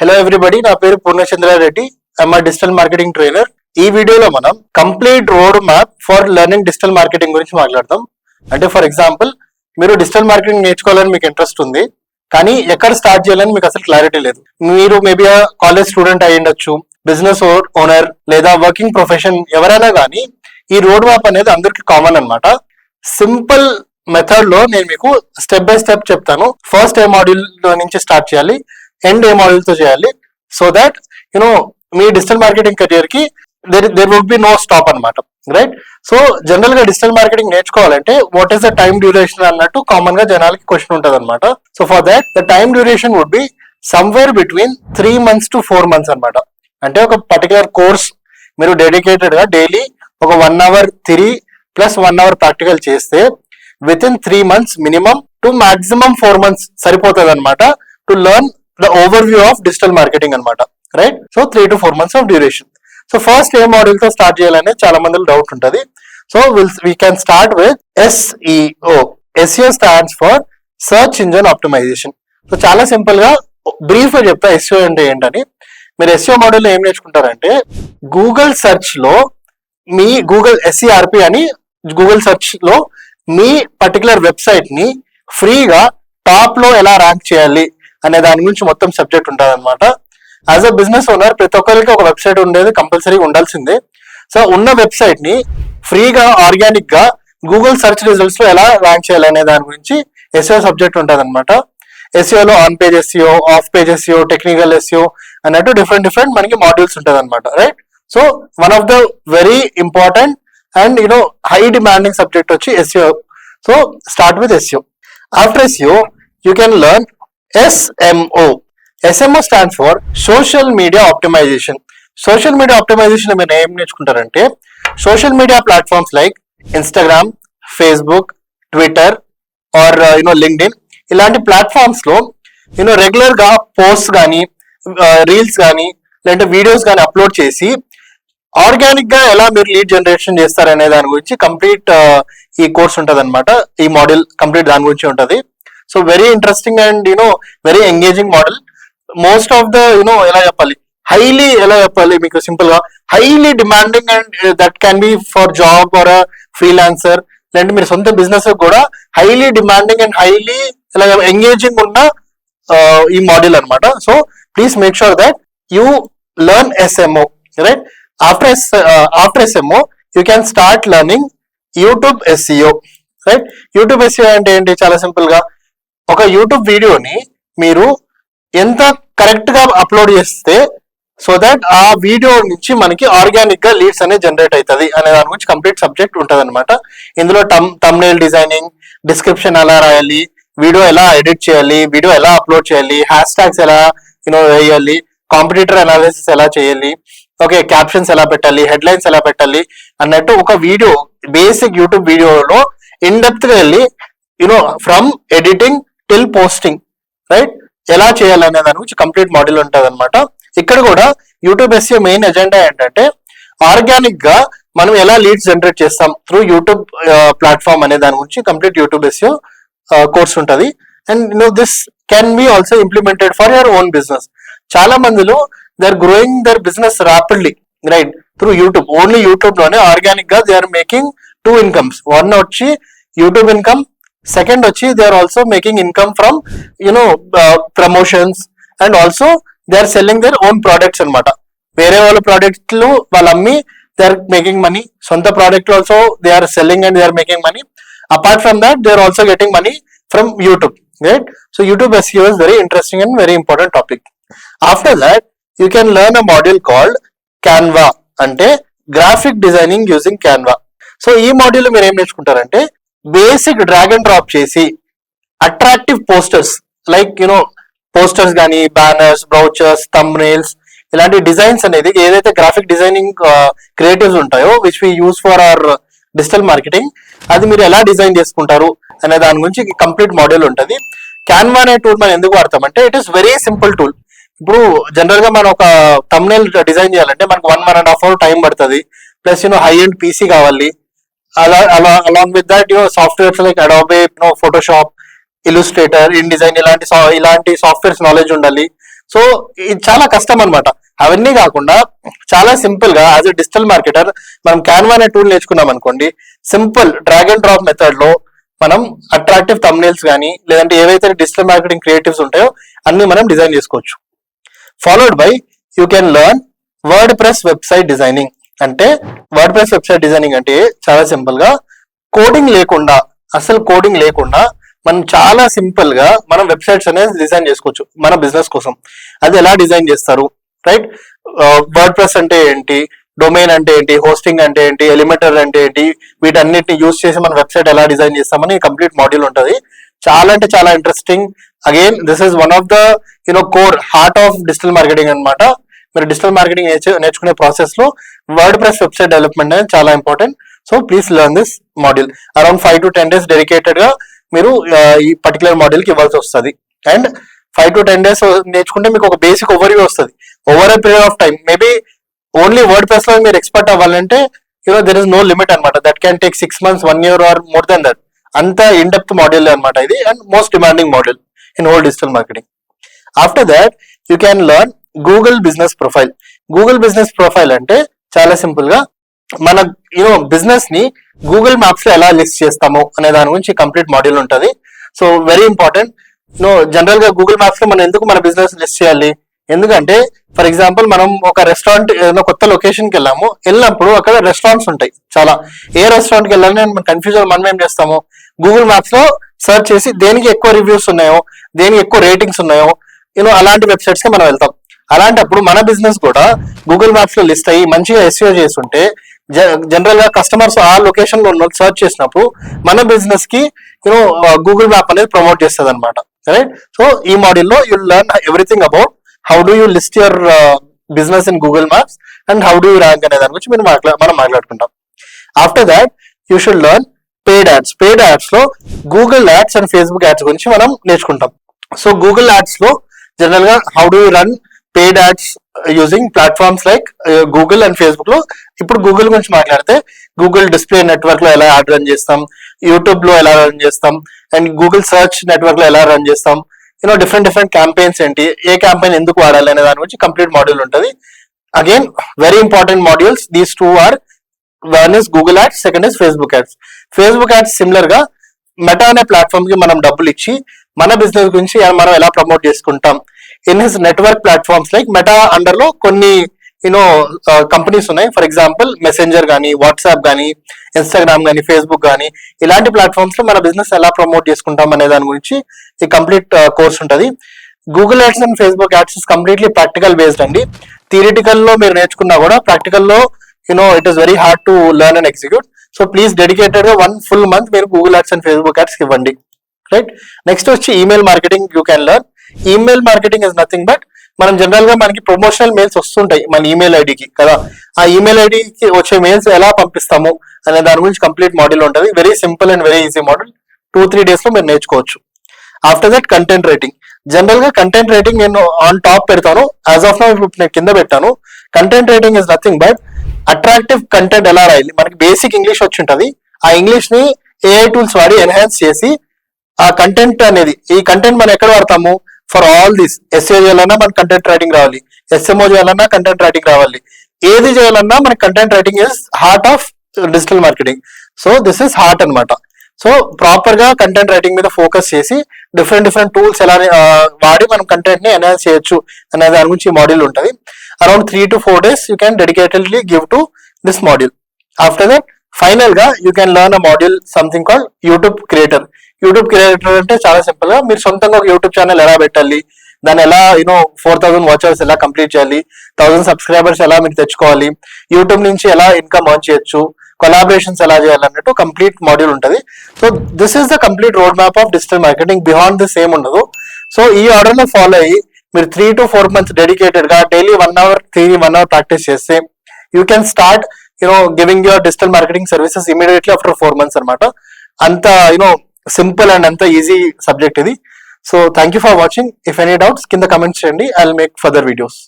Hello everybody, నా పేరు Purnachandra Reddy. I'm a digital marketing trainer. ఈ వీడియోలో మనం complete road map for learning digital marketing గురించి మాట్లాడదాం. అంటే ఫర్ ఎగ్జాంపుల్, మీరు డిజిటల్ మార్కెటింగ్ నేర్చుకోవాలని మీకు ఇంట్రెస్ట్ ఉంది, కానీ ఎక్కడ స్టార్ట్ చేయాలని మీకు అసలు క్లారిటీ లేదు. మీరు మేబీ కాలేజ్ స్టూడెంట్ అయి ఉండొచ్చు, బిజినెస్ ఓనర్ లేదా వర్కింగ్ ప్రొఫెషన్ ఎవరైనా కానీ ఈ రోడ్ మ్యాప్ అనేది అందరికి కామన్ అన్నమాట. సింపుల్ మెథడ్ లో నేను మీకు స్టెప్ బై స్టెప్ చెప్తాను. ఫస్ట్ ఏ మాడ్యూల్ నుంచి స్టార్ట్ చేయాలి, ఎండ్ ఏ మాడ్యూల్ తో చేయాలి, సో దాట్ మీ డిజిటల్ మార్కెటింగ్ కెరియర్ కి there would be no stop అనమాట. రైట్? సో జనరల్ గా డిజిటల్ మార్కెటింగ్ నేర్చుకోవాలంటే what is the time duration అన్నట్టు కామన్ గా జనాలకి క్వశ్చన్ ఉంటుంది అనమాట. So for that the time duration would be somewhere between 3 months to 4 months అనమాట. అంటే ఒక పర్టికులర్ కోర్స్ మీరు డెడికేటెడ్ గా డైలీ ఒక 1 hour theory plus 1 hour practical చేస్తే within 3 months minimum to maximum 4 months సరిపోతుంది అనమాట to learn the overview of digital marketing అనమాట. Right? So 3 to 4 months of duration. So first ఏ module తో start చేయాలనే చాలా మంది డౌట్ ఉంటుంది. So we can start with SEO. SEO stands for search engine optimisation. So చాలా simple గా brief గా చెప్తా SEO అంటే ఏంటని. మీరు SEO మాడ్యూల్ లో ఏం నేర్చుకుంటారంటే, గూగుల్ సెర్చ్ లో మీ గూగుల్ SERP అని గూగుల్ సెర్చ్ లో మీ పర్టికులర్ వెబ్సైట్ ని ఫ్రీగా టాప్ లో ఎలా ర్యాంక్ చేయాలి అనే దాని గురించి మొత్తం సబ్జెక్ట్ ఉంటుంది అనమాట. యాజ్ అ బిజినెస్ ఓనర్ ప్రతి ఒక్కరికి ఒక వెబ్సైట్ ఉండేది కంపల్సరీ ఉండాల్సిందే. సో ఉన్న వెబ్సైట్ ని ఫ్రీగా ఆర్గానిక్ గా గూగుల్ సెర్చ్ రిజల్ట్స్ లో ఎలా ర్యాంక్ చేయాలి అనే దాని గురించి SEO సబ్జెక్ట్ ఉంటుంది అనమాట. SEO లో on page SEO, off page SEO, technical SEO అన్నట్టు డిఫరెంట్ మనకి మాడ్యూల్స్ ఉంటుంది అనమాట. Right? So one of the very important and high demanding subject వచ్చి SEO. So start with SEO. After SEO you can learn SMO. SMO stands for social media optimisation. Social media optimisation మీరు ఏం నేర్చుకుంటారంటే, social media platforms like Instagram, Facebook, Twitter or LinkedIn ఇలాంటి platforms లో regular గా post కానీ reels కానీ లేదంటే videos కానీ అప్లోడ్ చేసి ఆర్గానిక్ గా ఎలా మీరు లీడ్ జనరేషన్ చేస్తారనే దాని గురించి కంప్లీట్ ఈ కోర్స్ ఉంటుంది అనమాట. ఈ మోడల్ కంప్లీట్ దాని గురించి ఉంటుంది. So very interesting and very engaging model. Most of the ఎలా చెప్పాలి, ఎలా చెప్పాలి మీకు సింపుల్ గా, highly demanding and that can be for job or freelancer లేదంటే మీరు సొంత బిజినెస్ కూడా highly demanding and highly engaging ఉన్న ఈ మోడల్ అనమాట. So please make sure that you learn SMO. Right? After SMO you can start learning YouTube SEO. Right? YouTube SEO అంటే ఏంటి? చాలా సింపుల్ గా ఒక యూట్యూబ్ వీడియోని మీరు ఎంత కరెక్ట్ గా అప్లోడ్ చేస్తే సో దట్ ఆ వీడియో నుంచి మనకి ఆర్గానిక్ గా లీడ్స్ అనేది జనరేట్ అవుతుంది అనే దాని గురించి కంప్లీట్ సబ్జెక్ట్ ఉంటుంది అనమాట. ఇందులో తమ్నెయిల్ డిజైనింగ్, డిస్క్రిప్షన్ ఎలా రాయాలి, వీడియో ఎలా ఎడిట్ చేయాలి, వీడియో ఎలా అప్లోడ్ చేయాలి, హ్యాష్ ట్యాగ్స్ ఎలా వేయాలి, కాంపిటీటర్ అనాలిసిస్ ఎలా చేయాలి, ఓకే క్యాప్షన్స్ ఎలా పెట్టాలి, హెడ్లైన్స్ ఎలా పెట్టాలి అన్నట్టు ఒక వీడియో బేసిక్ యూట్యూబ్ వీడియోలో ఇన్ డెప్త్ గా వెళ్ళి from editing till posting right ఎలా చేయాలనే దాని గురించి కంప్లీట్ మోడల్ ఉంటుంది అనమాట. ఇక్కడ కూడా యూట్యూబ్ SEO మెయిన్ ఎజెండా ఏంటంటే, ఆర్గానిక్ గా మనం ఎలా లీడ్స్ జనరేట్ చేస్తాం త్రూ యూట్యూబ్ ప్లాట్ఫామ్ అనే దాని గురించి కంప్లీట్ యూట్యూబ్ SEO కోర్స్ ఉంటుంది. And this can be also implemented for your own business. చాలా మందిలో they are growing their business rapidly right through YouTube. Only YouTube లోనే ఆర్గానిక్ గా they are making 2 incomes. One వచ్చి YouTube income, second వచ్చి they are also making income from promotions and also they are selling their own products అనమాట. వేరే వాళ్ళ ప్రోడక్ట్లు వాళ్ళు అమ్మి దే ఆర్ మేకింగ్ మనీ, సొంత product also they are selling and they are making money. Apart from that they are also getting money from YouTube. Right? So YouTube SEO is very interesting and very important topic. After that you can learn a module called Canva, అంటే graphic designing using Canva. So ఈ module మీరు ఏం నేర్చుకుంటారంటే, basic drag and drop చేసి attractive posters like posters కానీ banners, brochures, thumbnails ఇలాంటి designs అనేది ఏదైతే గ్రాఫిక్ డిజైనింగ్ క్రియేటివ్స్ ఉంటాయో which we use for our digital marketing, అది మీరు ఎలా డిజైన్ చేసుకుంటారు అనే దాని గురించి కంప్లీట్ మోడల్ ఉంటుంది. క్యాన్వా అనే టూల్ మనం ఎందుకు వాడతామంటే, it is very simple tool. ఇప్పుడు జనరల్ గా మనం ఒక థంబ్నెయిల్ డిజైన్ చేయాలంటే మనకు 1.5 hours టైం పడుతుంది. ప్లస్ హై ఎండ్ PC కావాలి. Along with that softwares like Adobe, Photoshop, Illustrator, InDesign ఇలాంటి సాఫ్ట్వేర్స్ నాలెడ్జ్ ఉండాలి. సో ఇది చాలా కష్టం అనమాట. అవన్నీ కాకుండా చాలా సింపుల్ గా యాజ్ ఎ డిజిటల్ మార్కెటర్ మనం క్యాన్వా అనే టూల్ నేర్చుకున్నాం అనుకోండి, simple drag and drop method లో మనం అట్రాక్టివ్ థంబ్నెయిల్స్ కానీ లేదంటే ఏవైతే డిజిటల్ మార్కెటింగ్ క్రియేటివ్స్ ఉంటాయో అన్ని మనం డిజైన్ చేసుకోవచ్చు. Followed by you can learn word press website designing. అంటే వర్డ్ ప్రెస్ వెబ్సైట్ డిజైనింగ్ అంటే చాలా సింపుల్ గా కోడింగ్ లేకుండా, అసలు కోడింగ్ లేకుండా మనం చాలా సింపుల్ గా మనం వెబ్సైట్స్ అనేది డిజైన్ చేసుకోవచ్చు మన బిజినెస్ కోసం. అది ఎలా డిజైన్ చేస్తారు, రైట్? వర్డ్ ప్రెస్ అంటే ఏంటి, డొమైన్ అంటే ఏంటి, హోస్టింగ్ అంటే ఏంటి, ఎలిమెంటర్ అంటే ఏంటి, వీటన్నిటిని యూజ్ చేసి మన వెబ్సైట్ ఎలా డిజైన్ చేస్తామని కంప్లీట్ మాడ్యూల్ ఉంటుంది. చాలా అంటే చాలా interesting. Again this is one of the core heart of digital marketing అనమాట. మీరు డిజిటల్ మార్కెటింగ్ నేర్చుకునే ప్రాసెస్ లో వర్డ్ ప్రెస్ వెబ్సైట్ డెవలప్మెంట్ అనేది చాలా important. So please learn this module. Around 5 to 10 days dedicated గా మీరు ఈ పర్టికులర్ మాడ్యూల్ కి ఇవ్వాల్సి వస్తుంది. అండ్ 5 to 10 days నేర్చుకుంటే మీకు ఒక బేసిక్ ఓవర్వ్యూ వస్తుంది. Over a period of time maybe only word press లో మీరు ఎక్స్పర్ట్ అవ్వాలంటే దెర్ ఇస్ నో లిమిట్ అనమాట. That can take 6 months, 1 year or more than that. అంత ఇన్ డెప్త్ మాడ్యూల్ అనమాట ఇది, and most demanding module in whole digital marketing. After that you can learn Google business profile. Google business profile అంటే చాలా simple గా మన business ని Google maps లో ఎలా లిస్ట్ చేస్తాము అనే దాని గురించి కంప్లీట్ మాడ్యూల్ ఉంటుంది. So very important. జనరల్ గా గూగుల్ మ్యాప్స్ లో మనం ఎందుకు మన బిజినెస్ లిస్ట్ చేయాలి? ఎందుకంటే ఫర్ ఎగ్జాంపుల్ మనం ఒక రెస్టారెంట్ ఏదైనా కొత్త లొకేషన్ కి వెళ్ళినప్పుడు అక్కడ రెస్టారెంట్స్ ఉంటాయి చాలా. ఏ రెస్టారెంట్ కి వెళ్ళాలని మనం కన్ఫ్యూజ్ మనం ఏం చేస్తాము, గూగుల్ మ్యాప్స్ లో సర్చ్ చేసి దేనికి ఎక్కువ రివ్యూస్ ఉన్నాయో, దేనికి ఎక్కువ రేటింగ్స్ ఉన్నాయో అలాంటి వెబ్సైట్స్ కి మనం వెళ్తాం. అలాంటప్పుడు మన బిజినెస్ కూడా గూగుల్ మ్యాప్స్ లో లిస్ట్ అయ్యి మంచిగా ఎస్ఈఓ చేస్తుంటే జనరల్ గా కస్టమర్స్ ఆ లొకేషన్ లో ఉన్న సర్చ్ చేసినప్పుడు మన బిజినెస్ కి గూగుల్ మ్యాప్ అనేది ప్రమోట్ చేస్తుంది అనమాట, రైట్? సో ఈ మాడ్యూల్లో you learn everything about how do you list your business in Google Maps and how do you rank అనే దాని గురించి మనం మాట్లాడుకుంటాం. After that you should learn paid ads. Paid ads లో Google ads and Facebook ads గురించి మనం నేర్చుకుంటాం. So Google ads లో జనరల్ గా how do you run paid ads using platforms like Google and Facebook లో. ఇప్పుడు గూగుల్ గురించి మాట్లాడితే గూగుల్ డిస్ప్లే నెట్వర్క్ లో ఎలా యాడ్ రన్ చేస్తాం, యూట్యూబ్ లో ఎలా రన్ చేస్తాం, అండ్ గూగుల్ సర్చ్ నెట్వర్క్ లో ఎలా రన్ చేస్తాం, డిఫరెంట్ క్యాంపెయిన్స్ ఏంటి, ఏ క్యాంపెయిన్ ఎందుకు వాడాలి అనే దాని గురించి కంప్లీట్ మాడ్యూల్ ఉంటుంది. Again very important modules. These two are, one is Google ads, second is Facebook ads. Facebook ads similar గా మెటా అనే ప్లాట్ఫామ్ కి మనం డబ్బులు ఇచ్చి మన బిజినెస్ గురించి మనం ఎలా ప్రమోట్ చేసుకుంటాం. In his network platforms like meta under లో కొన్ని కంపెనీస్ ఉన్నాయి. ఫర్ ఎగ్జాంపుల్ మెసెంజర్ కానీ, వాట్సాప్ కానీ, ఇన్స్టాగ్రామ్ కానీ, ఫేస్బుక్ కానీ, ఇలాంటి ప్లాట్ఫామ్స్ లో మన బిజినెస్ ఎలా ప్రమోట్ చేసుకుంటాం అనే దాని గురించి ఈ కంప్లీట్ కోర్స్ ఉంటుంది. Google ads and Facebook ads is completely practical based అండి. థియరిటికల్ లో మీరు నేర్చుకున్నా కూడా ప్రాక్టికల్ లో it is very hard to learn and execute. So please dedicated గా 1 full month మీరు Google ads and Facebook ads ఇవ్వండి, రైట్? నెక్స్ట్ వచ్చి email marketing you can learn. Email marketing is nothing but మనం general గా మనకి promotional mails వస్తుంటాయి మన email ఐడికి కదా. ఆ ఈమెయిల్ ఐడికి వచ్చే మెయిల్స్ ఎలా పంపిస్తాము అనే దాని గురించి కంప్లీట్ మాడ్యూల్ ఉంటుంది. Very simple and very easy module. 2-3 days లో మీరు నేర్చుకోవచ్చు. After that content writing. General గా కంటెంట్ రైటింగ్ నేను ఆన్ టాప్ పెడతాను. యాజ్ ఆఫ్ నౌ నేను కింద పెట్టాను. Content writing is nothing but attractive content ఎలా రాయాలి. మనకి బేసిక్ ఇంగ్లీష్ వచ్చి ఉంటుంది. ఆ ఇంగ్లీష్ ని ఏఐ టూల్స్ వాడి ఎన్హాన్స్ చేసి ఆ కంటెంట్ అనేది, ఈ కంటెంట్ మనం ఎక్కడ వాడతాము, ఫర్ ఆల్ దిస్ ఎస్ఏ చేయాలన్నా మనకి కంటెంట్ రైటింగ్ రావాలి, ఎస్ఎంఓ చేయాలన్నా కంటెంట్ రైటింగ్ రావాలి, ఏది చేయాలన్నా మనకి content writing is heart of digital marketing. So this is heart అనమాట. సో ప్రాపర్ గా కంటెంట్ రైటింగ్ మీద ఫోకస్ చేసి డిఫరెంట్ టూల్స్ ఎలా వాడి మనం కంటెంట్ ని ఎన్హాన్స్ చేయొచ్చు అనే దాని గురించి మాడ్యూల్ ఉంటుంది. Around 3 to 4 days you can dedicatedly give to this module. After that final గా you can learn a module something called YouTube creator. YouTube creator అంటే చాలా సింపుల్ గా మీరు సొంతంగా ఒక యూట్యూబ్ ఛానల్ ఎలా పెట్టాలి, దాన్ని ఎలా 4,000 వాచ్ అవర్స్ ఎలా కంప్లీట్ చేయాలి, 1,000 సబ్స్క్రైబర్స్ ఎలా మీరు తెచ్చుకోవాలి, యూట్యూబ్ నుంచి ఎలా ఇన్కమ్ ఎర్న్ చేయొచ్చు, కొలాబరేషన్స్ ఎలా చేయాలన్నట్టు కంప్లీట్ మాడ్యూల్ ఉంటుంది. So this is the complete road map of digital marketing. Behind this ఏం ఉండదు. సో ఈ ఆర్డర్ లో ఫాలో అయ్యి మీరు 3 to 4 months డెడికేటెడ్ గా daily 1 hour theory 1 hour practice చేస్తే you can start giving your digital marketing services immediately after 4 months అనమాట. అంత సింపుల్ అండ్ అంత ఈజీ సబ్జెక్ట్ ఇది. So thank you for watching. If any doubts కింద comments చేయండి. I will make further videos.